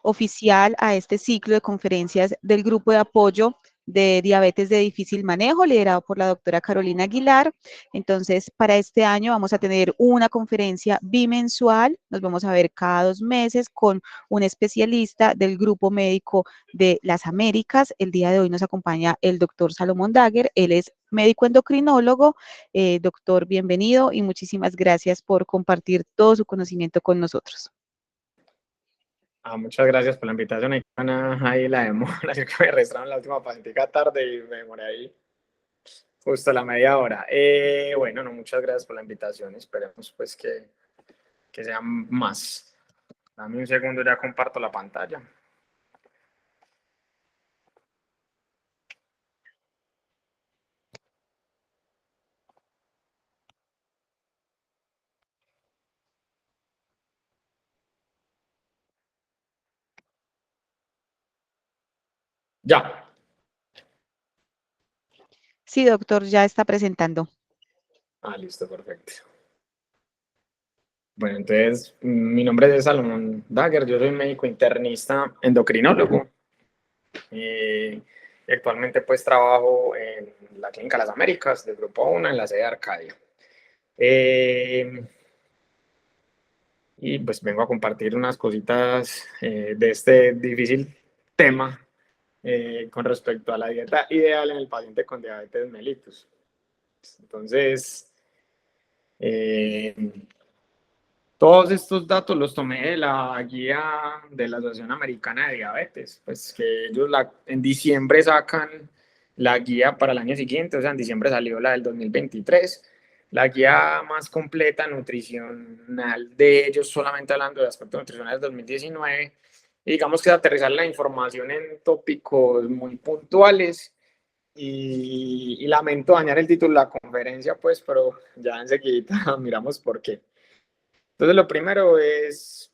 oficial a este ciclo de conferencias del Grupo de Apoyo de Diabetes de Difícil Manejo, liderado por la doctora Carolina Aguilar. Entonces, para este año vamos a tener una conferencia bimensual, nos vamos a ver cada 2 meses con un especialista del Grupo Médico de las Américas. El día de hoy nos acompaña el doctor Salomón Dagger, él es médico endocrinólogo. Doctor, bienvenido y muchísimas gracias por compartir todo su conocimiento con nosotros. Muchas gracias por la invitación. Ahí la demora, yo que me registraron la última pacientica tarde y me demoré ahí justo la media hora. Bueno, no, muchas gracias por la invitación. Esperemos pues que sean más. Dame un segundo, ya comparto la pantalla. Ya. Sí, doctor, ya está presentando. Listo, perfecto. Bueno, entonces, mi nombre es Salomón Dagger, yo soy médico internista endocrinólogo. Y actualmente pues trabajo en la Clínica Las Américas del Grupo 1 en la sede de Arcadia. Y pues vengo a compartir unas cositas de este difícil tema con respecto a la dieta ideal en el paciente con diabetes mellitus. Entonces, todos estos datos los tomé de la guía de la Asociación Americana de Diabetes, pues que ellos en diciembre sacan la guía para el año siguiente, o sea, en diciembre salió la del 2023, la guía más completa nutricional de ellos, solamente hablando de aspectos nutricionales del 2019, y digamos que es aterrizar la información en tópicos muy puntuales, y lamento dañar el título de la conferencia, pues, pero ya enseguida miramos por qué. Entonces, lo primero es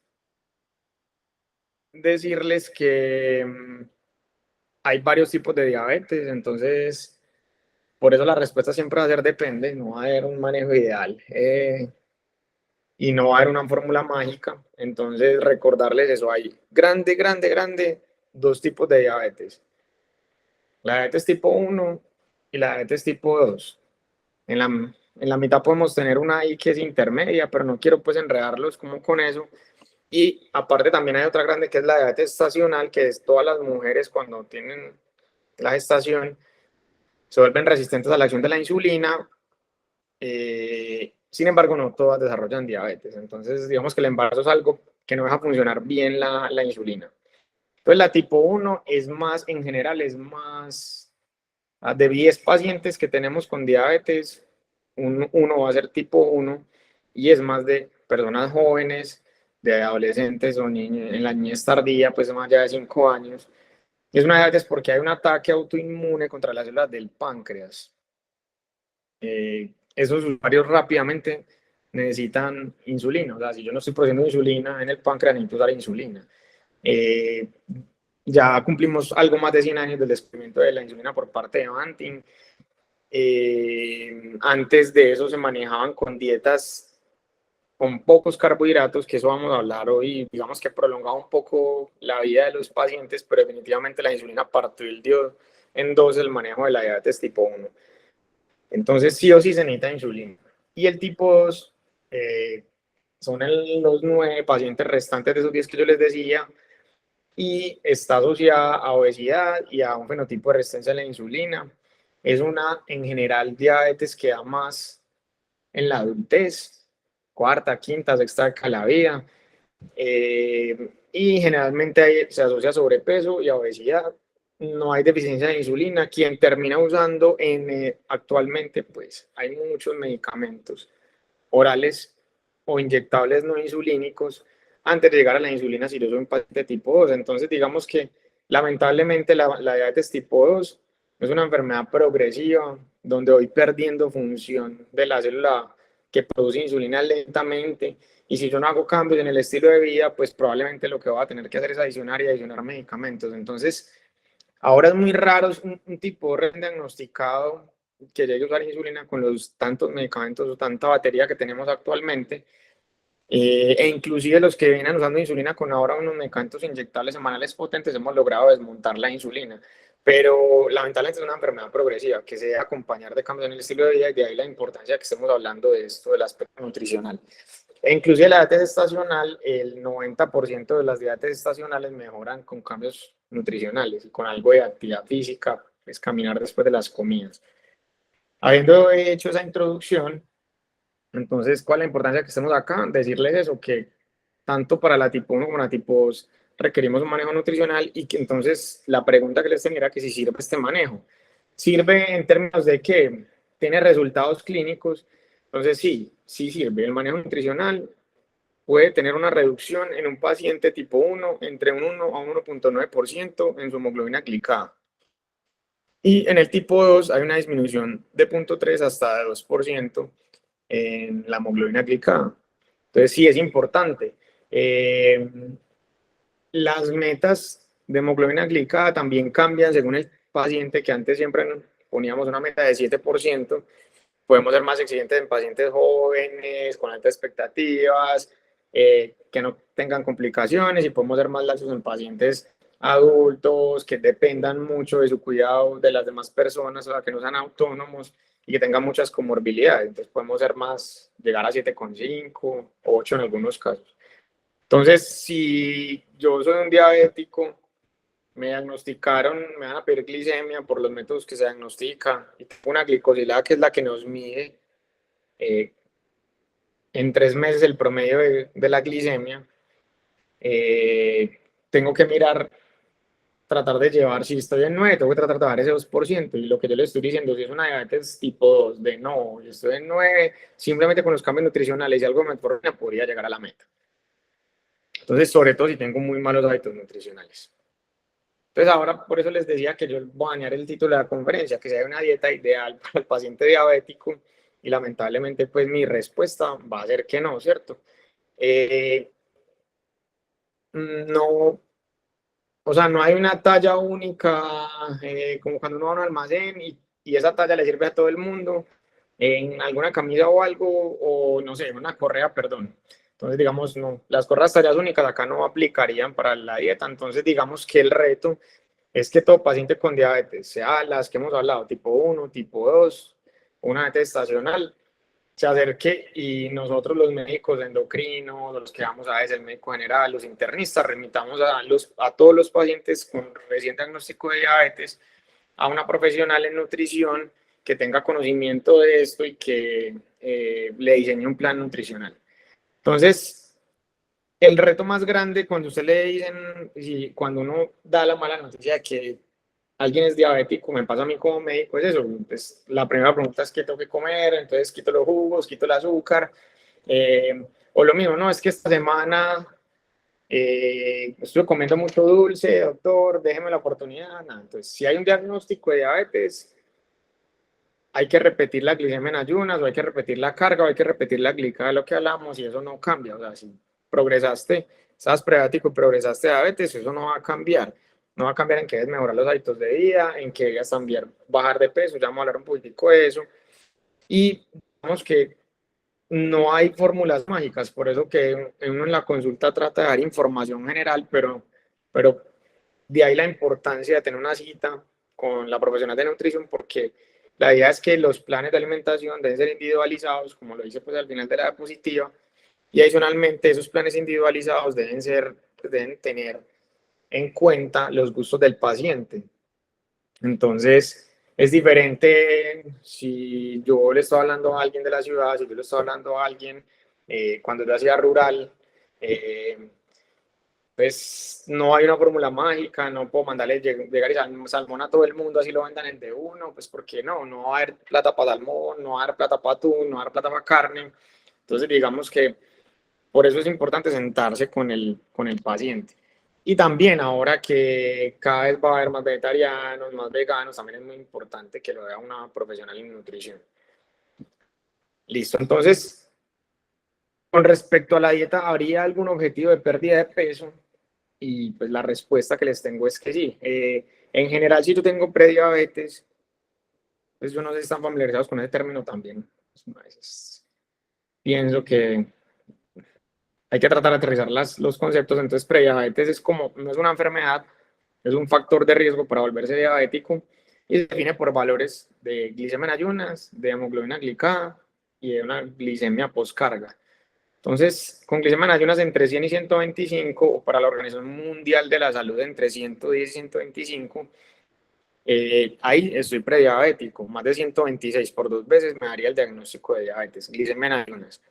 decirles que hay varios tipos de diabetes, entonces, por eso la respuesta siempre va a ser depende, no va a haber un manejo ideal y no va a haber una fórmula mágica. Entonces, recordarles eso, hay grande, dos tipos de diabetes. La diabetes tipo 1 y la diabetes tipo 2. En la mitad podemos tener una ahí que es intermedia, pero no quiero pues enredarlos como con eso. Y aparte también hay otra grande que es la diabetes estacional, que es todas las mujeres cuando tienen la gestación se vuelven resistentes a la acción de la insulina. Sin embargo, no todas desarrollan diabetes. Entonces, digamos que el embarazo es algo que no deja funcionar bien la insulina. Entonces, la tipo 1 es más, en general, es más de 10 pacientes que tenemos con diabetes, uno va a ser tipo 1 y es más de personas jóvenes, de adolescentes o niños, en la niñez tardía, pues más allá de 5 años. Y es una diabetes porque hay un ataque autoinmune contra las células del páncreas. Esos usuarios rápidamente necesitan insulina. O sea, si yo no estoy produciendo insulina en el páncreas, necesito usar insulina. Ya cumplimos algo más de 100 años del descubrimiento de la insulina por parte de Banting. Antes de eso se manejaban con dietas con pocos carbohidratos, que eso vamos a hablar hoy, digamos que prolongaba un poco la vida de los pacientes, pero definitivamente la insulina partió el dio en dos el manejo de la diabetes tipo 1. Entonces sí o sí se necesita insulina. Y el tipo 2 son los 9 pacientes restantes de esos 10 que yo les decía, y está asociada a obesidad y a un fenotipo de resistencia a la insulina. Es una, en general, diabetes que da más en la adultez, cuarta, quinta, sexta década de la vida. Y generalmente se asocia a sobrepeso y a obesidad. No hay deficiencia de insulina. Quien termina usando actualmente, pues hay muchos medicamentos orales o inyectables no insulínicos antes de llegar a la insulina si yo soy un paciente tipo 2. Entonces, digamos que lamentablemente la diabetes tipo 2 es una enfermedad progresiva donde voy perdiendo función de la célula que produce insulina lentamente, y si yo no hago cambios en el estilo de vida, pues probablemente lo que voy a tener que hacer es adicionar medicamentos. Entonces, ahora es muy raro un tipo recién diagnosticado que llegue a usar insulina con los tantos medicamentos o tanta batería que tenemos actualmente. E inclusive los que vienen usando insulina con ahora unos medicamentos inyectables semanales potentes, hemos logrado desmontar la insulina. Pero lamentablemente es una enfermedad progresiva que se debe acompañar de cambios en el estilo de vida, y de ahí la importancia que estemos hablando de esto, del aspecto nutricional. E inclusive la diabetes estacional, el 90% de las diabetes estacionales mejoran con cambios nutricionales y con algo de actividad física, es caminar después de las comidas. Habiendo hecho esa introducción, entonces, ¿cuál es la importancia que estemos acá? Decirles eso, que tanto para la tipo 1 como la tipo 2 requerimos un manejo nutricional, y que entonces la pregunta que les tenía era que si sirve este manejo. ¿Sirve en términos de que tiene resultados clínicos? Entonces sí, sí sirve. El manejo nutricional puede tener una reducción en un paciente tipo 1 entre un 1 a 1,9% en su hemoglobina glicada. Y en el tipo 2 hay una disminución de 0,3 hasta de 2% en la hemoglobina glicada. Entonces sí es importante. Las metas de hemoglobina glicada también cambian según el paciente, que antes siempre poníamos una meta de 7%. Podemos ser más exigentes en pacientes jóvenes, con altas expectativas, que no tengan complicaciones, y podemos ser más laxos en pacientes adultos que dependan mucho de su cuidado de las demás personas, o sea, que no sean autónomos y que tengan muchas comorbilidades. Entonces podemos ser más, llegar a 7,5, 8 en algunos casos. Entonces, si yo soy un diabético, me diagnosticaron, me van a pedir glicemia por los métodos que se diagnostican, y tengo una glicosilada que es la que nos mide en 3 meses el promedio de la glicemia. Tengo que mirar, tratar de llevar, si estoy en 9, tengo que tratar de bajar ese 2%, y lo que yo le estoy diciendo, si es una diabetes tipo 2, de no, yo estoy en 9, simplemente con los cambios nutricionales y algo me podría llegar a la meta. Entonces, sobre todo si tengo muy malos hábitos nutricionales. Entonces, ahora por eso les decía que yo voy a dañar el título de la conferencia, que sea una dieta ideal para el paciente diabético, y lamentablemente pues mi respuesta va a ser que no, ¿cierto? No, o sea, no hay una talla única, como cuando uno va a un almacén y esa talla le sirve a todo el mundo en alguna camisa o algo, o no sé, una correa, perdón. Entonces, digamos, no, las correas tallas únicas acá no aplicarían para la dieta. Entonces, digamos que el reto es que todo paciente con diabetes, sea las que hemos hablado, tipo 1, tipo 2, una diabetes estacional, se acerque, y nosotros los médicos endocrinos, los que vamos a veces, el médico general, los internistas, remitamos a todos los pacientes con recién diagnóstico de diabetes a una profesional en nutrición que tenga conocimiento de esto y que le diseñe un plan nutricional. Entonces, el reto más grande cuando usted le dicen, y cuando uno da la mala noticia de que alguien es diabético, me pasa a mí como médico, es eso. Pues, la primera pregunta es qué tengo que comer, entonces quito los jugos, quito el azúcar, o lo mismo, no, es que esta semana estuve comiendo mucho dulce, doctor, déjeme la oportunidad. Nada. Entonces, si hay un diagnóstico de diabetes, hay que repetir la glicemia en ayunas, o hay que repetir la carga, o hay que repetir la glicada de lo que hablamos, y eso no cambia. O sea, si progresaste, estás prediabético y progresaste a diabetes, eso no va a cambiar. No va a cambiar en que debes mejorar los hábitos de vida, en que debes también bajar de peso, ya vamos a hablar un poquitico de eso. Y digamos que no hay fórmulas mágicas, por eso que uno en la consulta trata de dar información general, pero de ahí la importancia de tener una cita con la profesional de nutrición, porque la idea es que los planes de alimentación deben ser individualizados, como lo dice pues al final de la diapositiva, y adicionalmente esos planes individualizados deben tener en cuenta los gustos del paciente. Entonces, es diferente si yo le estoy hablando a alguien de la ciudad, si yo le estoy hablando a alguien cuando es de la ciudad rural. Pues no hay una fórmula mágica, no puedo mandarle llegar y salmón a todo el mundo, así lo vendan en de uno, pues porque no va a haber plata para salmón, no va a haber plata para atún, no va a haber plata para carne. Entonces, digamos que por eso es importante sentarse con el paciente. Y también ahora que cada vez va a haber más vegetarianos, más veganos, también es muy importante que lo vea una profesional en nutrición. Listo, entonces, con respecto a la dieta, ¿habría algún objetivo de pérdida de peso? Y pues la respuesta que les tengo es que sí. En general, si yo tengo prediabetes, pues yo no sé si están familiarizados con ese término también. Pues, a veces pienso que hay que tratar de aterrizar los conceptos. Entonces, prediabetes es como, no es una enfermedad, es un factor de riesgo para volverse diabético y se define por valores de glicemia en ayunas, de hemoglobina glicada y de una glicemia postcarga. Entonces, con glicemia en ayunas entre 100 y 125, o para la Organización Mundial de la Salud entre 110 y 125, ahí estoy prediabético. Más de 126 por 2 veces me daría el diagnóstico de diabetes, glicemia en ayunas.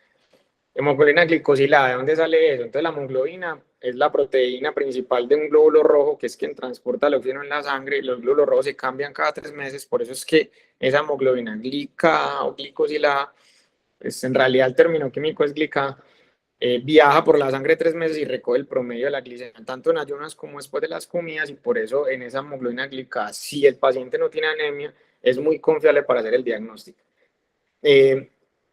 Hemoglobina glicosilada, ¿de dónde sale eso? Entonces la hemoglobina es la proteína principal de un glóbulo rojo, que es quien transporta el oxígeno en la sangre, y los glóbulos rojos se cambian cada 3 meses, por eso es que esa hemoglobina glicada o glicosilada, pues en realidad el término químico es glicada, viaja por la sangre 3 meses y recoge el promedio de la glicemia, tanto en ayunas como después de las comidas, y por eso en esa hemoglobina glicada, si el paciente no tiene anemia, es muy confiable para hacer el diagnóstico.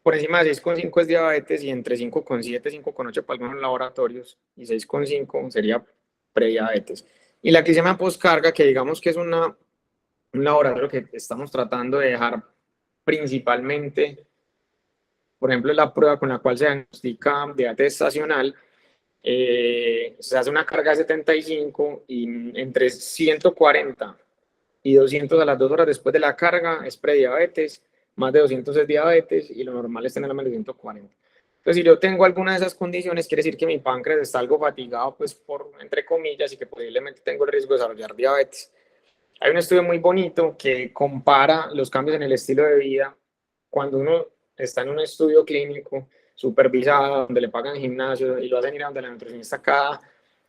Por encima de 6,5 es diabetes y entre 5,7, 5,8 para algunos laboratorios y 6,5 sería prediabetes. Y la glicemia postcarga, que digamos que es un laboratorio que estamos tratando de dejar principalmente, por ejemplo, la prueba con la cual se diagnostica diabetes estacional, se hace una carga de 75 y entre 140 y 200 a las 2 horas después de la carga es prediabetes, más de 200 es diabetes y lo normal es tener más de 140. Entonces, si yo tengo alguna de esas condiciones, quiere decir que mi páncreas está algo fatigado, pues por, entre comillas, y que posiblemente tengo el riesgo de desarrollar diabetes. Hay un estudio muy bonito que compara los cambios en el estilo de vida cuando uno está en un estudio clínico supervisado, donde le pagan gimnasio y lo hacen ir a donde la nutricionista cada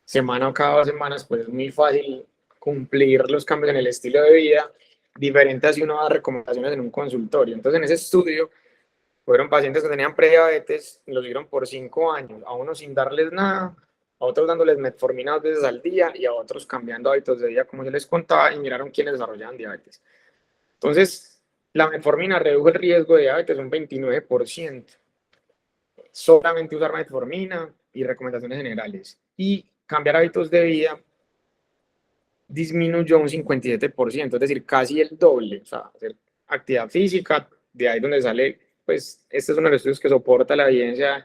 semana o cada 2 semanas, pues es muy fácil cumplir los cambios en el estilo de vida, diferente a si uno da recomendaciones en un consultorio. Entonces, en ese estudio, fueron pacientes que tenían prediabetes, los dieron por 5 años, a unos sin darles nada, a otros dándoles metformina 2 veces al día y a otros cambiando hábitos de vida, como yo les contaba, y miraron quiénes desarrollaban diabetes. Entonces, la metformina redujo el riesgo de diabetes un 29%. Solamente usar metformina y recomendaciones generales. Y cambiar hábitos de vida disminuyó un 57%, es decir, casi el doble. O sea, hacer actividad física, de ahí donde sale, pues, este es uno de los estudios que soporta la evidencia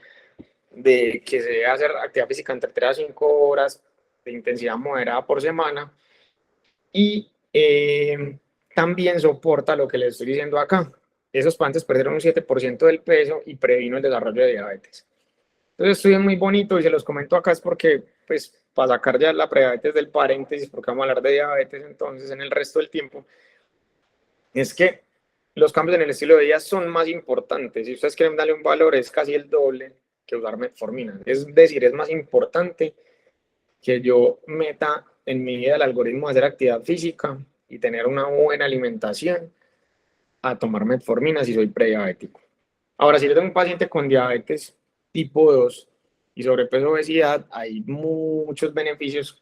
de que se debe hacer actividad física entre 3 a 5 horas de intensidad moderada por semana. Y también soporta lo que les estoy diciendo acá. Esos pacientes perdieron un 7% del peso y previno el desarrollo de diabetes. Entonces, estudio muy bonito y se los comento acá es porque, pues, para sacar ya la prediabetes del paréntesis, porque vamos a hablar de diabetes entonces en el resto del tiempo, es que los cambios en el estilo de vida son más importantes. Si ustedes quieren darle un valor, es casi el doble que usar metformina. Es decir, es más importante que yo meta en mi vida el algoritmo de hacer actividad física y tener una buena alimentación a tomar metformina si soy prediabético. Ahora, si yo tengo un paciente con diabetes tipo 2 y sobrepeso obesidad, hay muchos beneficios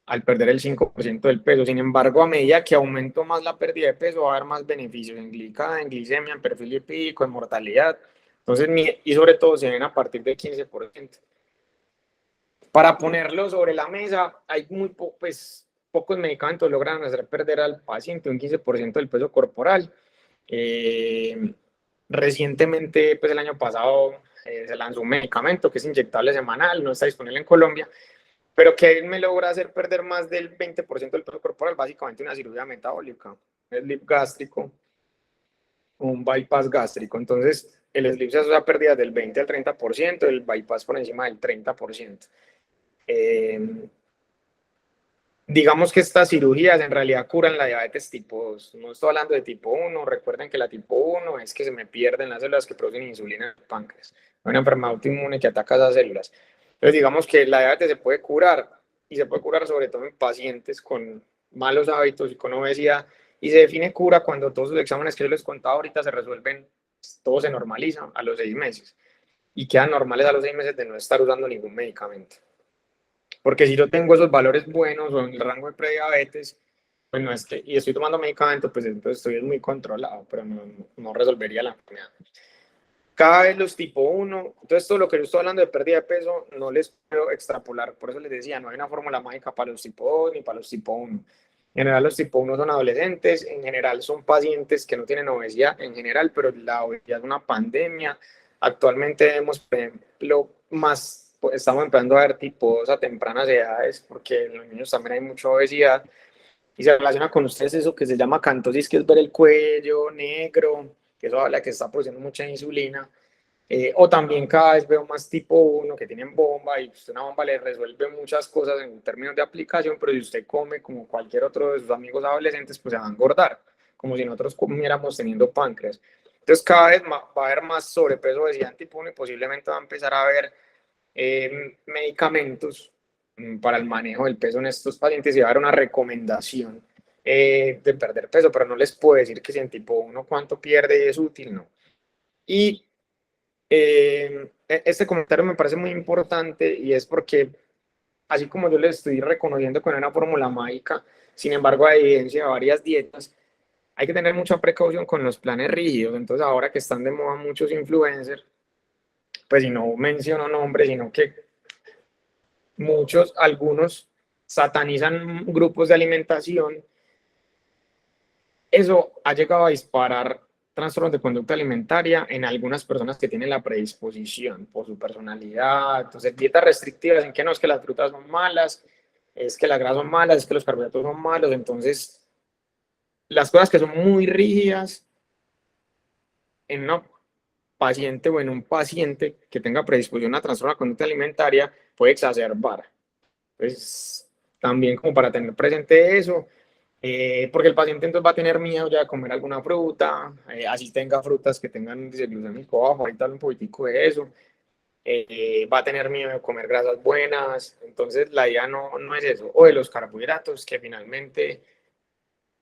al perder el 5% del peso. Sin embargo, a medida que aumento más la pérdida de peso, va a haber más beneficios en glicada, en glicemia, en perfil lipídico, en mortalidad. Entonces, y sobre todo se ven a partir del 15%. Para ponerlo sobre la mesa, hay pues, pocos medicamentos logran hacer perder al paciente un 15% del peso corporal. Recientemente, pues el año pasado, se lanzó un medicamento que es inyectable semanal, no está disponible en Colombia, pero que me logra hacer perder más del 20% del peso corporal, básicamente una cirugía metabólica, un slip gástrico, un bypass gástrico. Entonces, el slip se asocia a pérdidas del 20 al 30%, el bypass por encima del 30%. Digamos que estas cirugías en realidad curan la diabetes tipo 2. No estoy hablando de tipo 1. Recuerden que la tipo 1 es que se me pierden las células que producen insulina en el páncreas. Hay una enfermedad autoinmune que ataca esas células. Entonces, digamos que la diabetes se puede curar y se puede curar sobre todo en pacientes con malos hábitos y con obesidad. Y se define cura cuando todos los exámenes que yo les contaba ahorita se resuelven, todo se normaliza a los 6 meses y quedan normales a los 6 meses de no estar usando ningún medicamento. Porque si yo tengo esos valores buenos o en el rango de prediabetes, pues no es que, y estoy tomando medicamentos, pues entonces estoy muy controlado, pero no resolvería la enfermedad. Cada vez los tipo 1, entonces todo lo que yo estoy hablando de pérdida de peso, no les puedo extrapolar, por eso les decía, no hay una fórmula mágica para los tipo 2 ni para los tipo 1. En general los tipo 1 son adolescentes, en general son pacientes que no tienen obesidad en general, pero la obesidad es una pandemia. Actualmente vemos, por ejemplo, más pues, estamos empezando a ver tipos a tempranas edades, porque en los niños también hay mucha obesidad, y se relaciona con ustedes eso que se llama cantosis, que es ver el cuello negro, que eso habla que está produciendo mucha insulina. O también cada vez veo más tipo 1 que tienen bomba y usted una bomba le resuelve muchas cosas en términos de aplicación, pero si usted come como cualquier otro de sus amigos adolescentes, pues se va a engordar, como si nosotros comiéramos teniendo páncreas. Entonces cada vez va a haber más sobrepeso, obesidad en tipo 1 y posiblemente va a empezar a haber medicamentos para el manejo del peso en estos pacientes y va a haber una recomendación de perder peso, pero no les puedo decir que si en tipo 1 cuánto pierde y es útil, no. Y este comentario me parece muy importante y es porque así como yo les estoy reconociendo con una fórmula mágica, sin embargo hay evidencia de varias dietas, hay que tener mucha precaución con los planes rígidos. Entonces ahora que están de moda muchos influencers, pues si no menciono nombres, sino que algunos satanizan grupos de alimentación, eso ha llegado a disparar trastornos de conducta alimentaria en algunas personas que tienen la predisposición por su personalidad. Entonces, dietas restrictivas en que no es que las frutas son malas, es que las grasas son malas, es que los carbohidratos son malos. Entonces, las cosas que son muy rígidas en una paciente o en un paciente que tenga predisposición a trastorno de conducta alimentaria puede exacerbar. Pues también como para tener presente eso, porque el paciente entonces va a tener miedo ya de comer alguna fruta, así tenga frutas que tengan un índice glucémico bajo, ahorita un poquitico de eso, va a tener miedo de comer grasas buenas. Entonces la idea no es eso, o de los carbohidratos, que finalmente,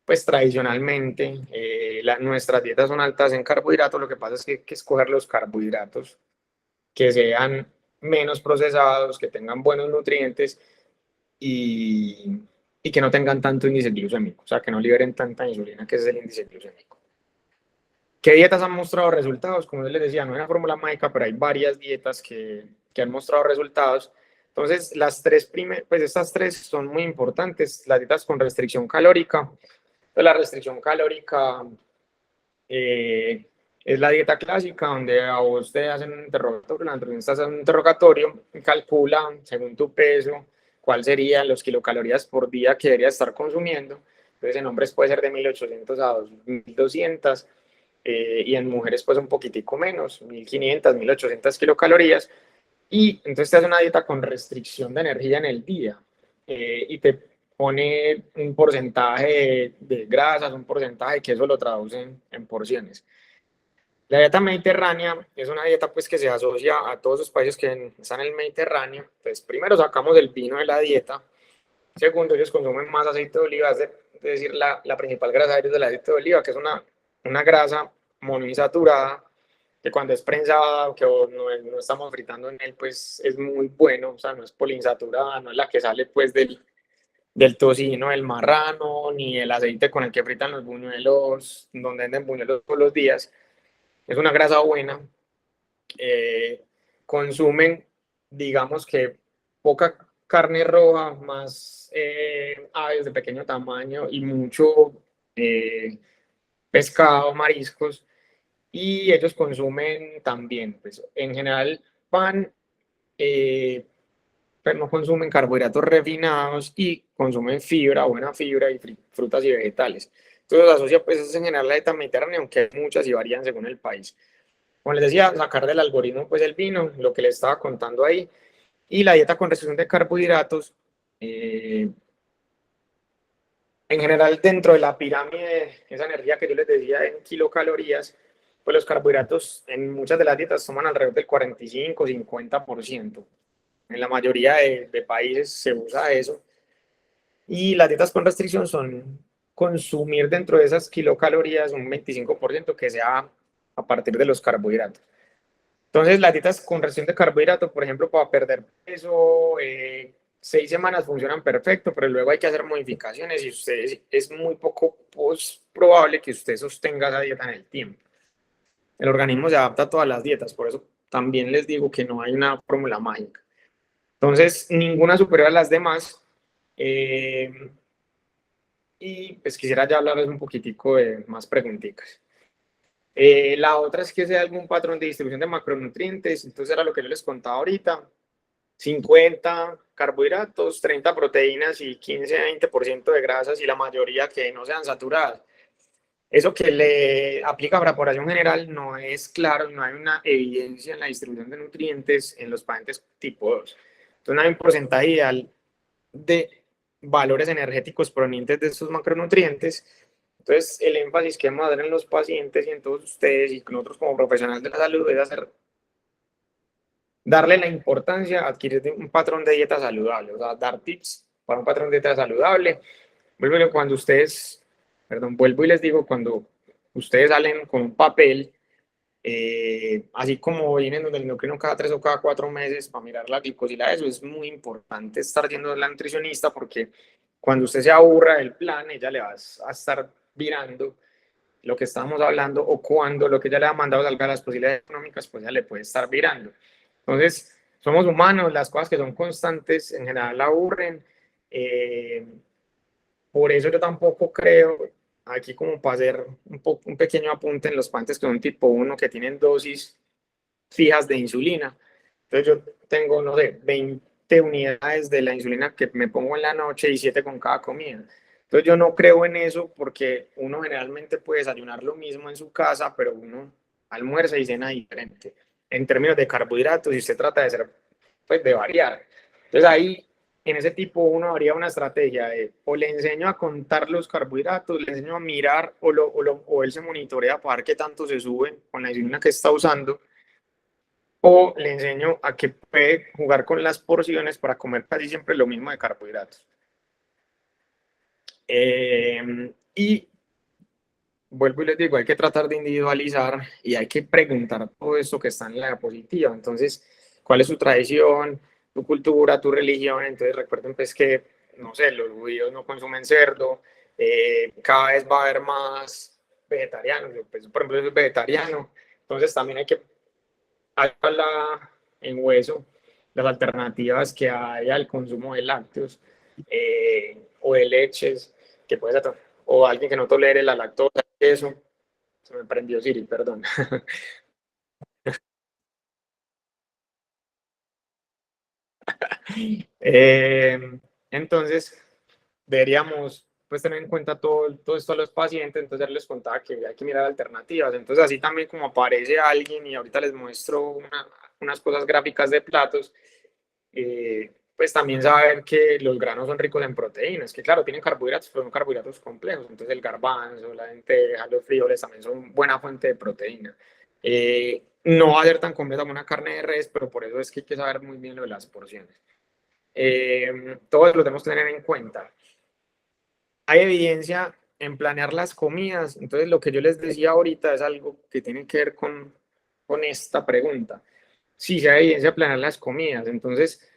pues tradicionalmente nuestras dietas son altas en carbohidratos. Lo que pasa es que hay que escoger los carbohidratos que sean menos procesados, que tengan buenos nutrientes y, y que no tengan tanto índice glucémico, o sea, que no liberen tanta insulina, que ese es el índice glucémico. ¿Qué dietas han mostrado resultados? Como yo les decía, no es una fórmula mágica, pero hay varias dietas que han mostrado resultados. Entonces, pues estas tres son muy importantes. Las dietas con restricción calórica. Entonces, la restricción calórica es la dieta clásica, donde a vos te hacen un interrogatorio, la nutricionista hace un interrogatorio, calcula según tu peso cuál serían los kilocalorías por día que deberías estar consumiendo. Entonces en hombres puede ser de 1800 a 2200 y en mujeres pues un poquitico menos, 1500, 1800 kilocalorías. Y entonces te hace una dieta con restricción de energía en el día y te pone un porcentaje de grasas, un porcentaje que eso lo traducen en porciones. La dieta mediterránea es una dieta pues que se asocia a todos los países que están en el Mediterráneo. Entonces, primero sacamos el vino de la dieta. Segundo, ellos consumen más aceite de oliva, es decir, la principal grasa de ellos es el aceite de oliva, que es una grasa monoinsaturada, que cuando es prensada, que no estamos fritando en él, pues es muy bueno. O sea, no es poliinsaturada, no es la que sale pues del tocino, del marrano, ni el aceite con el que fritan los buñuelos, donde venden buñuelos todos los días. Es una grasa buena. Consumen, digamos que poca carne roja, más aves de pequeño tamaño y mucho pescado, mariscos. Y ellos consumen también, pues en general pan, pero no consumen carbohidratos refinados y consumen fibra, buena fibra y frutas y vegetales. Entonces asocia pues es en general la dieta mediterránea, aunque hay muchas y varían según el país. Como les decía, sacar del algoritmo pues el vino, lo que les estaba contando ahí, y la dieta con restricción de carbohidratos. En general, dentro de la pirámide, esa energía que yo les decía en kilocalorías, pues los carbohidratos en muchas de las dietas toman alrededor del 45-50%. En la mayoría de países se usa eso. Y las dietas con restricción son consumir dentro de esas kilocalorías un 25% que sea a partir de los carbohidratos. Entonces, las dietas con restricción de carbohidratos, por ejemplo, para perder peso, 6 semanas funcionan perfecto, pero luego hay que hacer modificaciones y es muy poco probable que usted sostenga esa dieta en el tiempo. El organismo se adapta a todas las dietas, por eso también les digo que no hay una fórmula mágica. Entonces, ninguna superior a las demás. Y pues quisiera ya hablarles un poquitico de más preguntitas. La otra es que sea algún patrón de distribución de macronutrientes. Entonces era lo que yo les contaba ahorita. 50 carbohidratos, 30 proteínas y 15-20% de grasas y la mayoría que no sean saturadas. Eso que le aplica para población general no es claro, no hay una evidencia en la distribución de nutrientes en los pacientes tipo 2. Entonces no hay un porcentaje ideal de valores energéticos provenientes de estos macronutrientes. Entonces el énfasis que vamos a dar en los pacientes y en todos ustedes y nosotros como profesionales de la salud es darle la importancia a adquirir un patrón de dieta saludable, o sea, dar tips para un patrón de dieta saludable. Cuando ustedes, perdón, vuelvo y les digo, cuando ustedes salen con un papel, así como vienen donde el endocrino cada 3 o cada 4 meses para mirar la glicosilada, eso es muy importante estar yendo a la nutricionista porque cuando usted se aburra del plan, ella le va a estar virando lo que estábamos hablando o cuando lo que ella le ha mandado salga a las posibilidades económicas, pues ella le puede estar virando. Entonces, somos humanos, las cosas que son constantes en general la aburren. Por eso yo tampoco creo, aquí como para hacer un pequeño apunte en los pacientes que son tipo 1, que tienen dosis fijas de insulina. Entonces yo tengo, no sé, 20 unidades de la insulina que me pongo en la noche y 7 con cada comida. Entonces yo no creo en eso porque uno generalmente puede desayunar lo mismo en su casa, pero uno almuerza y cena diferente. En términos de carbohidratos, y se trata de ser, pues de variar. Entonces ahí, en ese tipo uno habría una estrategia de o le enseño a contar los carbohidratos, le enseño a mirar o él se monitorea para ver qué tanto se sube con la insulina que está usando, o le enseño a que puede jugar con las porciones para comer casi siempre lo mismo de carbohidratos. Y vuelvo y les digo, hay que tratar de individualizar y hay que preguntar todo esto que está en la diapositiva. Entonces, ¿cuál es su tradición, tu cultura, tu religión? Entonces, recuerden pues que, no sé, los judíos no consumen cerdo, cada vez va a haber más vegetarianos. Yo, pues, por ejemplo, yo soy vegetariano, entonces también hay que hablar en hueso las alternativas que hay al consumo de lácteos o de leches, que puede ser, o alguien que no tolere la lactosa, eso. Se me prendió Siri, perdón. Entonces, deberíamos pues tener en cuenta todo esto a los pacientes. Entonces les contaba que hay que mirar alternativas. Entonces así también como aparece alguien y ahorita les muestro unas cosas gráficas de platos, pues también saber que los granos son ricos en proteínas, que claro, tienen carbohidratos, pero son carbohidratos complejos. Entonces el garbanzo, la lenteja, los frijoles también son buena fuente de proteína. No va a ser tan completa como una carne de res, pero por eso es que hay que saber muy bien lo de las porciones. Todos lo tenemos que tener en cuenta. Hay evidencia en planear las comidas, entonces lo que yo les decía ahorita es algo que tiene que ver con esta pregunta. Sí, se hay evidencia de planear las comidas, entonces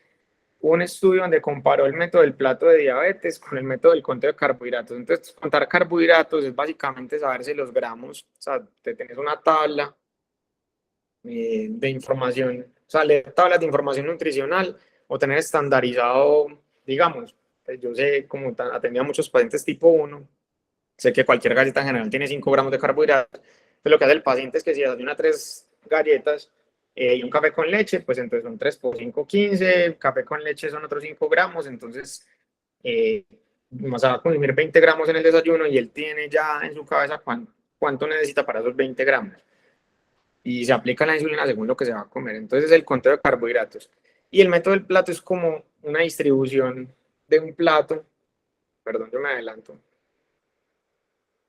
hubo un estudio donde comparó el método del plato de diabetes con el método del conteo de carbohidratos. Entonces, contar carbohidratos es básicamente saberse los gramos, o sea, te tenés una tabla de información, o sea, leer tablas de información nutricional o tener estandarizado, digamos, pues yo sé, como atendía a muchos pacientes tipo 1, sé que cualquier galleta en general tiene 5 gramos de carbohidratos, pero lo que hace el paciente es que si desayuna 3 galletas y un café con leche, pues entonces son 3 por 5, 15, café con leche son otros 5 gramos, entonces más va a consumir 20 gramos en el desayuno y él tiene ya en su cabeza cuánto necesita para esos 20 gramos y se aplica la insulina según lo que se va a comer. Entonces el conteo de carbohidratos. Y el método del plato es como una distribución de un plato. Perdón, yo me adelanto.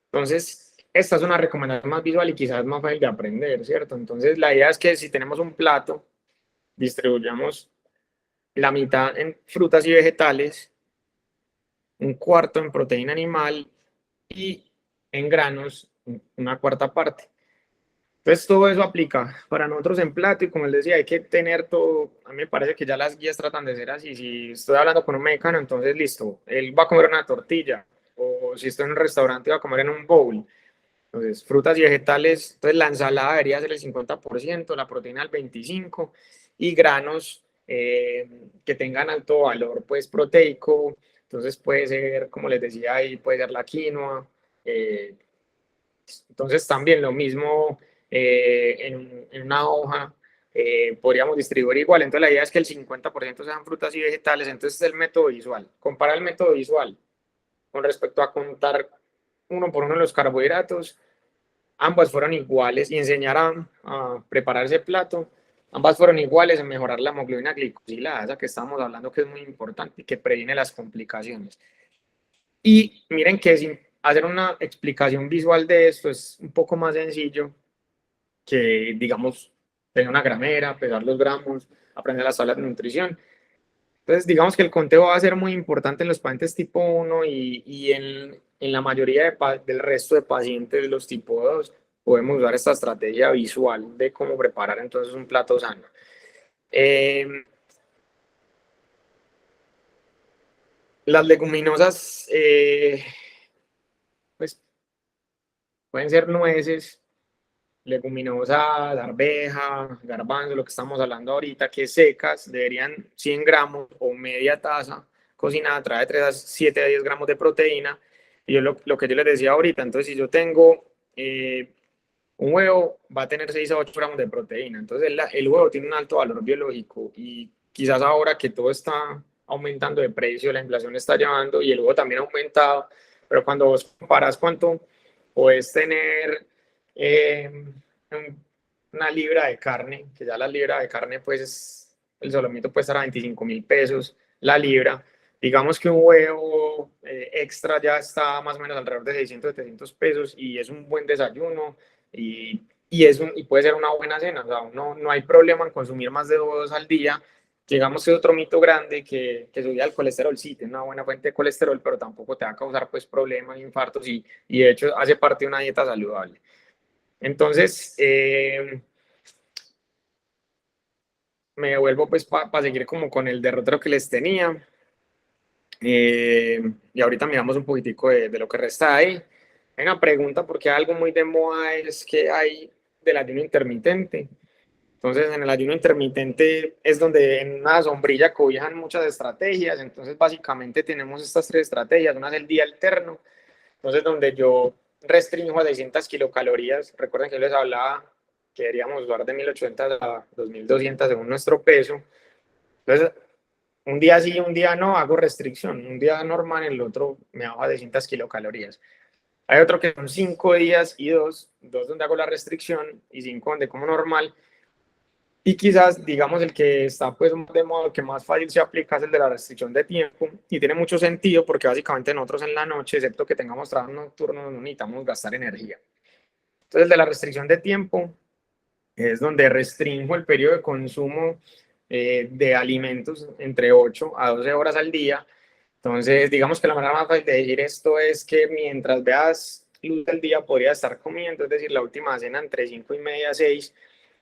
Entonces, esta es una recomendación más visual y quizás más fácil de aprender, ¿cierto? Entonces, la idea es que si tenemos un plato, distribuyamos la mitad en frutas y vegetales, un cuarto en proteína animal y en granos una cuarta parte. Entonces todo eso aplica para nosotros en plato y como les decía, hay que tener todo, a mí me parece que ya las guías tratan de ser así, si estoy hablando con un mexicano, entonces listo, él va a comer una tortilla o si estoy en un restaurante va a comer en un bowl, entonces frutas y vegetales, entonces la ensalada debería ser el 50%, la proteína el 25% y granos que tengan alto valor pues proteico, entonces puede ser, como les decía ahí, puede ser la quinoa, entonces también lo mismo en una hoja, podríamos distribuir igual. Entonces la idea es que el 50% sean frutas y vegetales. Entonces es el método visual. Compara el método visual con respecto a contar uno por uno los carbohidratos. Ambas fueron iguales y enseñar a preparar ese plato. Ambas fueron iguales en mejorar la hemoglobina glicosilada, esa que estamos hablando que es muy importante y que previene las complicaciones. Y miren que sin hacer una explicación visual de esto es un poco más sencillo que, digamos, tener una gramera, pesar los gramos, aprender las tablas de nutrición. Entonces, digamos que el conteo va a ser muy importante en los pacientes tipo 1 y en la mayoría del resto de pacientes de los tipo 2 podemos usar esta estrategia visual de cómo preparar entonces un plato sano. Las leguminosas, pues, pueden ser nueces, leguminosas, arveja, garbanzo, lo que estamos hablando ahorita, que secas, deberían 100 gramos o media taza cocinada, trae 3 a 7 a 10 gramos de proteína. Y yo lo que yo les decía ahorita, entonces si yo tengo un huevo, va a tener 6 a 8 gramos de proteína. Entonces el huevo tiene un alto valor biológico y quizás ahora que todo está aumentando de precio, la inflación está llevando y el huevo también ha aumentado, pero cuando vos comparas cuánto puedes tener una libra de carne, que ya la libra de carne, pues el solomito puede estar a 25.000 pesos la libra. Digamos que un huevo extra ya está más o menos alrededor de 600, 700 pesos y es un buen desayuno y puede ser una buena cena. O sea, no hay problema en consumir más de dos al día. Llegamos a otro mito grande que subía el colesterol. Sí, tiene una buena fuente de colesterol, pero tampoco te va a causar pues problemas, infartos y de hecho hace parte de una dieta saludable. Entonces, me vuelvo pues para seguir como con el derrotero que les tenía. Y ahorita miramos un poquitico de lo que resta ahí. Hay una pregunta porque algo muy de moda es que hay del ayuno intermitente. Entonces, en el ayuno intermitente es donde en una sombrilla cobijan muchas estrategias. Entonces, básicamente tenemos estas tres estrategias. Una es el día alterno. Entonces, donde yo restringo a 600 kilocalorías. Recuerden que yo les hablaba que deberíamos usar de 1800 a 2200 según nuestro peso. Entonces, un día sí, un día no, hago restricción. Un día normal, el otro me bajo a 600 kilocalorías. Hay otro que son 5 días y dos donde hago la restricción y 5 donde como normal. Y quizás, digamos, el que está pues de modo que más fácil se aplica es el de la restricción de tiempo y tiene mucho sentido porque básicamente nosotros en la noche, excepto que tengamos trabajo nocturno, no necesitamos gastar energía. Entonces, el de la restricción de tiempo es donde restringo el periodo de consumo de alimentos entre 8 a 12 horas al día. Entonces, digamos que la manera más fácil de decir esto es que mientras veas luz del día podría estar comiendo, es decir, la última cena entre 5:30 y 6.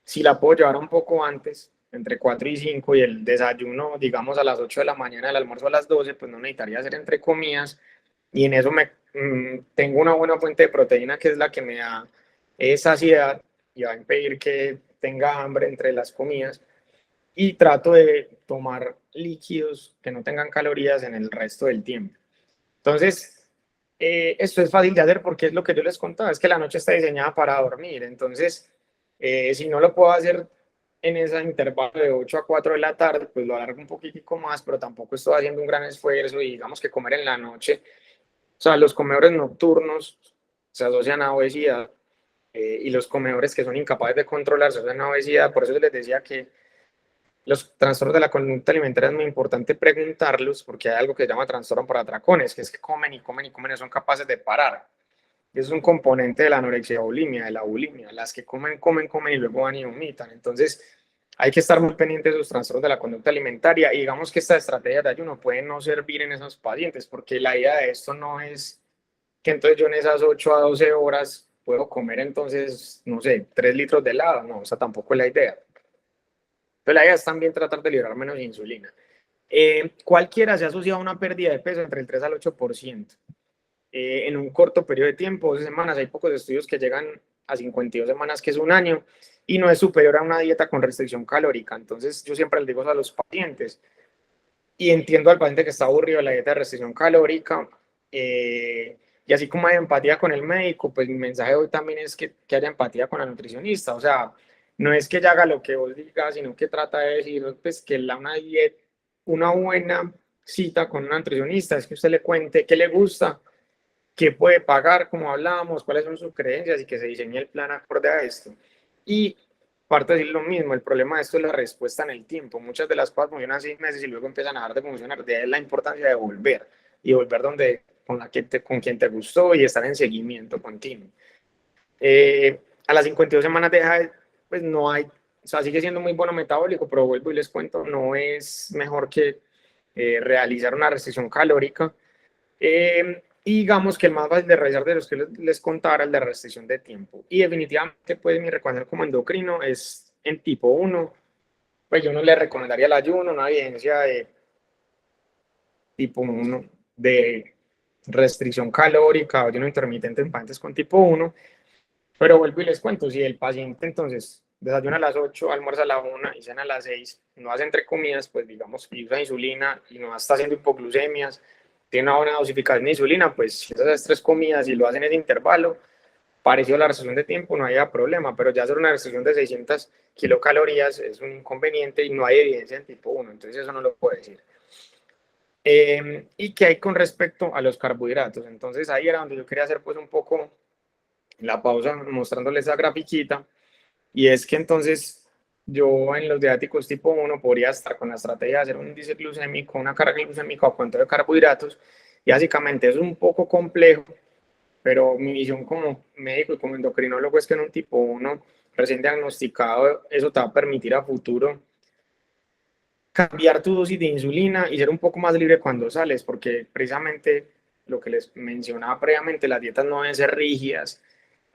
Si la puedo llevar un poco antes, entre 4 y 5, y el desayuno, digamos, a las 8 de la mañana, el almuerzo a las 12, pues no necesitaría hacer entre comidas. Y en eso tengo una buena fuente de proteína que es la que me da saciedad y va a impedir que tenga hambre entre las comidas. Y trato de tomar líquidos que no tengan calorías en el resto del tiempo. Entonces, esto es fácil de hacer porque es lo que yo les contaba, es que la noche está diseñada para dormir. Entonces, si no lo puedo hacer en ese intervalo de 8 a 4 de la tarde, pues lo alargo un poquitico más, pero tampoco estoy haciendo un gran esfuerzo y digamos que comer en la noche. O sea, los comedores nocturnos se asocian a obesidad y los comedores que son incapaces de controlar se asocian a obesidad. Por eso les decía que los trastornos de la conducta alimentaria es muy importante preguntarlos porque hay algo que se llama trastorno por atracones, que es que comen y comen y comen y son capaces de parar. Es un componente de la anorexia bulimia, de la bulimia, las que comen, comen, comen y luego van y vomitan. Entonces, hay que estar muy pendientes de los trastornos de la conducta alimentaria y digamos que esta estrategia de ayuno puede no servir en esos pacientes porque la idea de esto no es que entonces yo en esas 8 a 12 horas puedo comer entonces, no sé, 3 litros de helado. No, esa tampoco es la idea. Pero la idea es también tratar de liberar menos insulina. Cualquiera se asocia a una pérdida de peso entre el 3 al 8%. En un corto periodo de tiempo, 12 semanas, hay pocos estudios que llegan a 52 semanas, que es un año, y no es superior a una dieta con restricción calórica. Entonces, yo siempre les digo a los pacientes, y entiendo al paciente que está aburrido de la dieta de restricción calórica, y así como hay empatía con el médico, pues mi mensaje hoy también es que haya empatía con la nutricionista. O sea, no es que ella haga lo que vos digas, sino que trata de decir, pues, que una buena cita con una nutricionista es que usted le cuente qué le gusta, qué puede pagar, como hablábamos, cuáles son sus creencias y que se diseñe el plan acorde a esto. Y parte de decir lo mismo, el problema de esto es la respuesta en el tiempo. Muchas de las cosas funcionan 6 meses y luego empiezan a dejar de funcionar. De ahí la importancia de volver y volver con quien te gustó y estar en seguimiento continuo. A las 52 semanas pues no hay, o sea, sigue siendo muy bueno metabólico, pero vuelvo y les cuento, no es mejor que realizar una restricción calórica. Y digamos que el más fácil de realizar de los que les contara, el de restricción de tiempo. Y definitivamente, pues mi recomendación como endocrino es en tipo 1. Pues yo no le recomendaría el ayuno, una evidencia de tipo 1 de restricción calórica o ayuno intermitente en pacientes con tipo 1. Pero vuelvo y les cuento, si el paciente entonces desayuna a las 8, almuerza a la 1 y cena a las 6, no hace entre comidas, pues digamos que usa insulina y no está haciendo hipoglucemias, tiene una buena dosificación de insulina, pues si esas 3 comidas y lo hacen en ese intervalo, parecido a la restricción de tiempo, no haya problema, pero ya hacer una restricción de 600 kilocalorías es un inconveniente y no hay evidencia en tipo 1, entonces eso no lo puedo decir. ¿Y qué hay con respecto a los carbohidratos? Entonces ahí era donde yo quería hacer pues un poco la pausa mostrándoles esa grafiquita, y es que entonces yo en los diabéticos tipo 1 podría estar con la estrategia de hacer un índice glucémico, una carga glucémica o cuánto de carbohidratos, y básicamente es un poco complejo, pero mi visión como médico y como endocrinólogo es que en un tipo 1 recién diagnosticado, eso te va a permitir a futuro cambiar tu dosis de insulina y ser un poco más libre cuando sales, porque precisamente lo que les mencionaba previamente, las dietas no deben ser rígidas.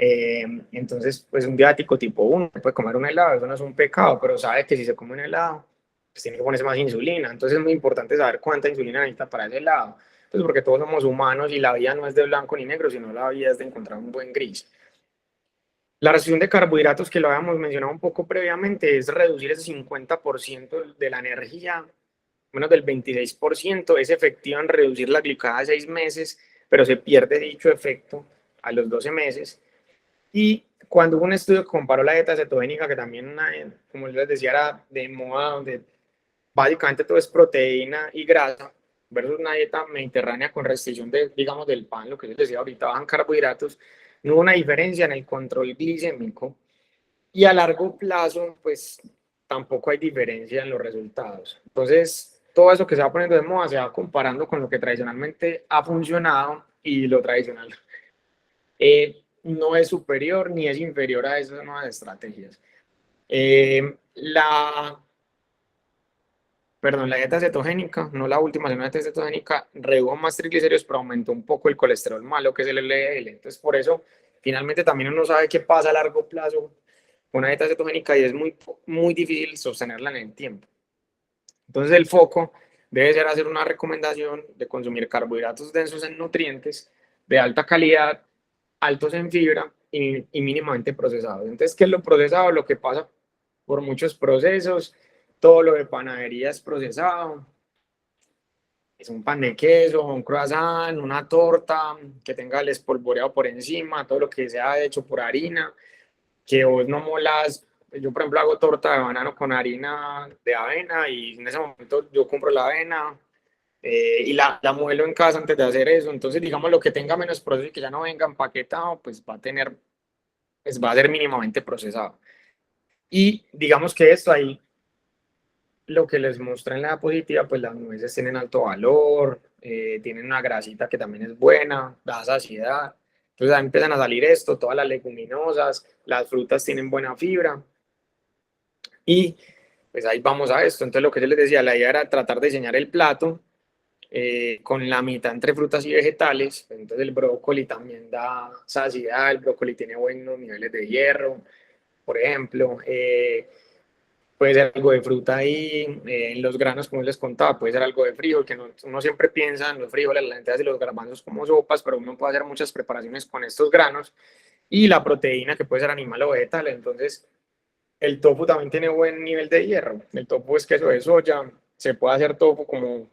Entonces, pues un diabético tipo 1 puede comer un helado, eso no es un pecado, pero sabe que si se come un helado, pues tiene que ponerse más insulina. Entonces es muy importante saber cuánta insulina necesita para ese helado. Pues porque todos somos humanos y la vida no es de blanco ni negro, sino la vida es de encontrar un buen gris. La reducción de carbohidratos, que lo habíamos mencionado un poco previamente, es reducir ese 50% de la energía, menos del 26%. Es efectiva en reducir la glicada a 6 meses, pero se pierde dicho efecto a los 12 meses. Y cuando hubo un estudio que comparó la dieta cetogénica, que también, como les decía, era de moda, donde básicamente todo es proteína y grasa, versus una dieta mediterránea con restricción de, digamos, del pan, lo que les decía ahorita, bajan carbohidratos, no hubo una diferencia en el control glicémico, y a largo plazo, pues tampoco hay diferencia en los resultados. Entonces, todo eso que se va poniendo de moda se va comparando con lo que tradicionalmente ha funcionado, y lo tradicional no es superior ni es inferior a esas nuevas estrategias. La dieta cetogénica, no la última, sino la dieta cetogénica, redujo más triglicéridos, pero aumentó un poco el colesterol malo, que es el LDL. Entonces, por eso, finalmente también uno sabe qué pasa a largo plazo con una dieta cetogénica y es muy, muy difícil sostenerla en el tiempo. Entonces, el foco debe ser hacer una recomendación de consumir carbohidratos densos en nutrientes, de alta calidad, altos en fibra y mínimamente procesados. Entonces, ¿qué es lo procesado? Lo que pasa por muchos procesos, todo lo de panadería es procesado, es un pan de queso, un croissant, una torta, que tenga el espolvoreado por encima, todo lo que sea hecho por harina, que vos no molas. Yo, por ejemplo, hago torta de banano con harina de avena y en ese momento yo compro la avena y la muelo en casa antes de hacer eso. Entonces, digamos, lo que tenga menos proceso y que ya no venga empaquetado, pues pues va a ser mínimamente procesado. Y digamos que esto ahí, lo que les muestra en la diapositiva, pues las nueces tienen alto valor, tienen una grasita que también es buena, da saciedad. Entonces ahí empiezan a salir esto, todas las leguminosas, las frutas tienen buena fibra. Y pues ahí vamos a esto. Entonces lo que yo les decía, la idea era tratar de diseñar el plato con la mitad entre frutas y vegetales. Entonces el brócoli también da saciedad, el brócoli tiene buenos niveles de hierro, por ejemplo. Puede ser algo de fruta ahí, en los granos, como les contaba, puede ser algo de frijol, que uno siempre piensa en los frijoles, las lentejas y los garbanzos como sopas, pero uno puede hacer muchas preparaciones con estos granos, y la proteína, que puede ser animal o vegetal. Entonces el tofu también tiene buen nivel de hierro. El tofu es queso de soya, se puede hacer tofu como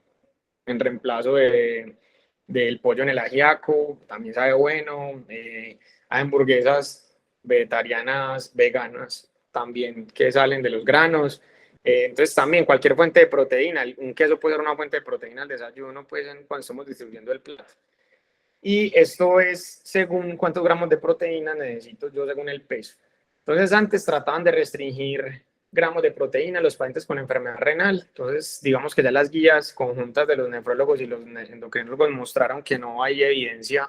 en reemplazo del pollo en el ajiaco, también sabe bueno. Hay hamburguesas vegetarianas, veganas, también que salen de los granos. Entonces también cualquier fuente de proteína, un queso puede ser una fuente de proteína al desayuno, pues cuando estamos distribuyendo el plato. Y esto es según cuántos gramos de proteína necesito yo según el peso. Entonces antes trataban de restringir gramos de proteína a los pacientes con enfermedad renal. Entonces digamos que ya las guías conjuntas de los nefrólogos y los endocrinólogos mostraron que no hay evidencia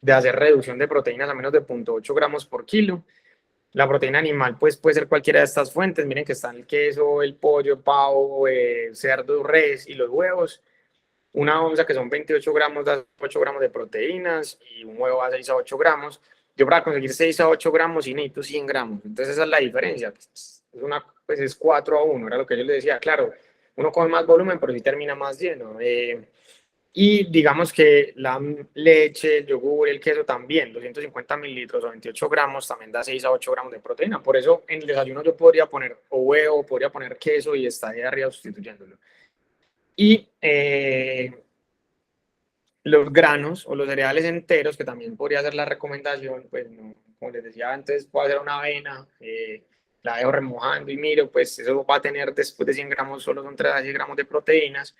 de hacer reducción de proteínas a menos de 0,8 gramos por kilo. La proteína animal pues puede ser cualquiera de estas fuentes. Miren que están el queso, el pollo, el pavo, cerdo, res y los huevos. Una onza que son 28 gramos da 8 gramos de proteínas y un huevo da 6 a 8 gramos. Yo para conseguir 6 a 8 gramos sí necesito 100 gramos. Entonces esa es la diferencia. Pues es 4 a 1, era lo que yo les decía. Claro, uno come más volumen, pero sí termina más lleno. Y digamos que la leche, el yogur, el queso también, 250 mililitros o 28 gramos, también da 6 a 8 gramos de proteína. Por eso en el desayuno yo podría poner o huevo, podría poner queso y estaría arriba sustituyéndolo. Y los granos o los cereales enteros, que también podría ser la recomendación, pues no, como les decía antes, puedo hacer una avena, la dejo remojando y miro, pues eso va a tener después de 100 gramos, solo son 3 a 10 gramos de proteínas.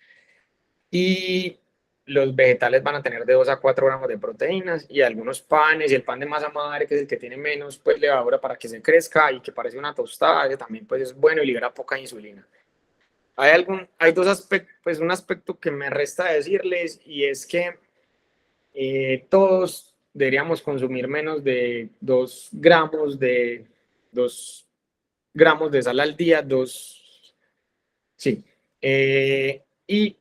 Y los vegetales van a tener de 2 a 4 gramos de proteínas y algunos panes y el pan de masa madre, que es el que tiene menos pues levadura para que se crezca y que parece una tostada, que también pues es bueno y libera poca insulina. Hay dos aspectos, pues un aspecto que me resta decirles y es que todos deberíamos consumir menos de 2 gramos de 2 gramos de sal al día, sí. Y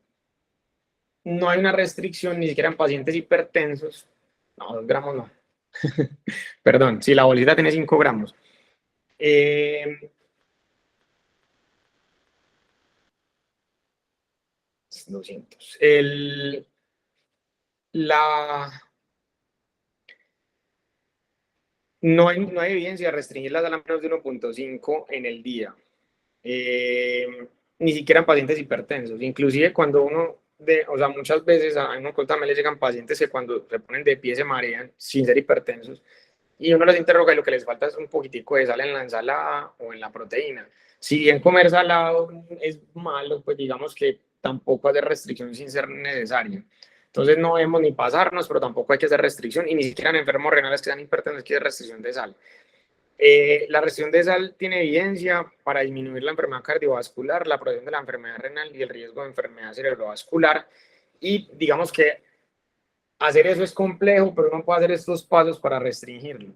no hay una restricción ni siquiera en pacientes hipertensos. No, 2 gramos no. Perdón, si la bolsita tiene 5 gramos. 200. No hay evidencia de restringir la sal a menos de 1,5 en el día. Ni siquiera en pacientes hipertensos. Inclusive cuando o sea, muchas veces a uno también le llegan pacientes que cuando se ponen de pie se marean sin ser hipertensos. Y uno les interroga y lo que les falta es un poquitico de sal en la ensalada o en la proteína. Si bien comer salado es malo, pues digamos que tampoco hacer restricción sin ser necesario. Entonces no debemos ni pasarnos, pero tampoco hay que hacer restricción, y ni siquiera en enfermos renales que sean hipertensos hay que hacer restricción de sal. La restricción de sal tiene evidencia para disminuir la enfermedad cardiovascular, la progresión de la enfermedad renal y el riesgo de enfermedad cerebrovascular. Y digamos que hacer eso es complejo, pero uno puede hacer estos pasos para restringirlo.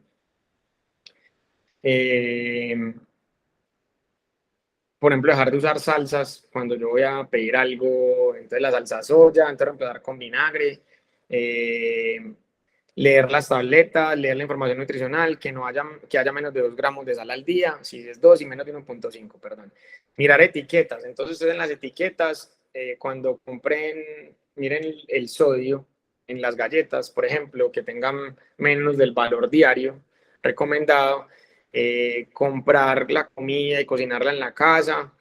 Por ejemplo, dejar de usar salsas cuando yo voy a pedir algo, entonces la salsa soya, entonces empezar con vinagre, leer las tabletas, leer la información nutricional, que haya menos de 2 gramos de sal al día, si es 2 y menos de 1,5, perdón. Mirar etiquetas, entonces ustedes en las etiquetas, cuando compren, miren el sodio en las galletas, por ejemplo, que tengan menos del valor diario recomendado. Comprar la comida y cocinarla en la casa,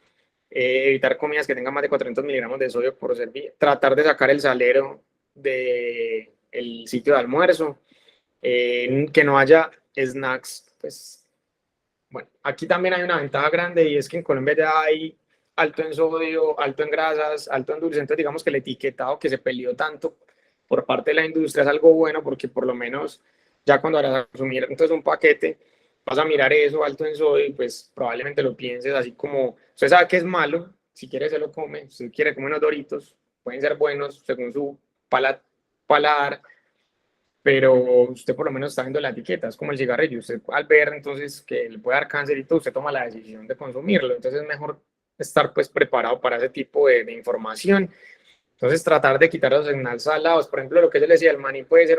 evitar comidas que tengan más de 400 miligramos de sodio por servir, tratar de sacar el salero del sitio de almuerzo, que no haya snacks. Pues bueno, aquí también hay una ventaja grande, y es que en Colombia ya hay alto en sodio, alto en grasas, alto en dulces. Entonces digamos que el etiquetado que se peleó tanto por parte de la industria es algo bueno, porque por lo menos ya cuando vas a consumir entonces un paquete, vas a mirar eso alto en sodio y pues probablemente lo pienses así como, usted sabe que es malo, si quiere se lo come, si quiere comer unos Doritos, pueden ser buenos según su paladar, pero usted por lo menos está viendo la etiqueta, es como el cigarrillo, usted al ver entonces que le puede dar cáncer y todo, usted toma la decisión de consumirlo. Entonces es mejor estar pues preparado para ese tipo de información. Entonces tratar de quitar los snacks salados, por ejemplo, lo que yo le decía, el maní puede ser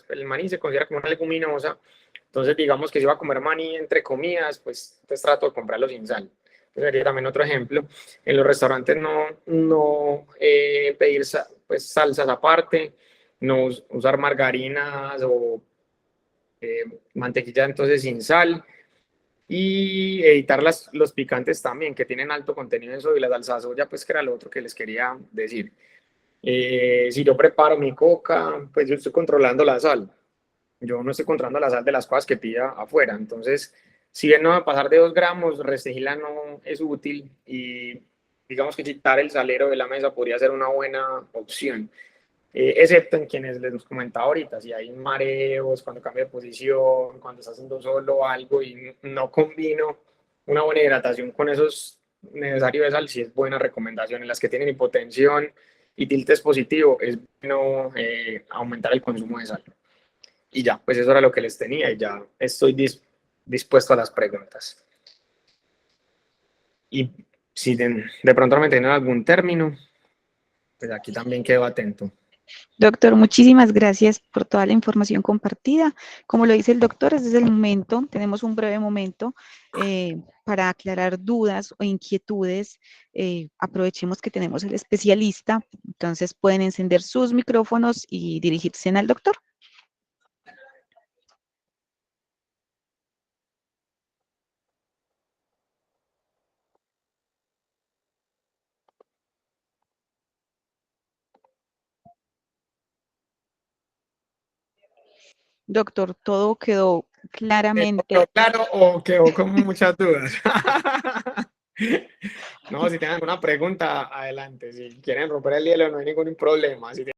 el maní se considera como una leguminosa. Entonces digamos que si va a comer maní entre comidas, pues entonces trato de comprarlo sin sal. Sería también otro ejemplo. En los restaurantes no pedir pues salsas aparte, no usar margarinas o mantequilla entonces sin sal, y evitar los picantes también, que tienen alto contenido en sodio, y la salsa soya, pues que era lo otro que les quería decir. Si yo preparo mi coca, pues yo estoy controlando la sal. Yo no estoy controlando la sal de las cosas que pida afuera. Entonces, Si bien no va a pasar de 2 gramos, restringirla no es útil y digamos que quitar el salero de la mesa podría ser una buena opción. Excepto en quienes les comentaba ahorita, si hay mareos, cuando cambia de posición, cuando está haciendo solo algo y no combino una buena hidratación con esos necesarios de sal, sí es buena recomendación. En las que tienen hipotensión y tiltes positivo, es bueno aumentar el consumo de sal. Y ya, pues eso era lo que les tenía y ya estoy dispuesto a las preguntas. Y si de pronto me tienen algún término, pues aquí también quedo atento. Doctor, muchísimas gracias por toda la información compartida. Como lo dice el doctor, desde el momento, tenemos un breve momento para aclarar dudas o inquietudes. Aprovechemos que tenemos el especialista, entonces pueden encender sus micrófonos y dirigirse al doctor. Doctor, todo quedó claramente. ¿Quedó claro o quedó con muchas dudas? No, si tienen alguna pregunta, adelante. Si quieren romper el hielo, no hay ningún problema. Si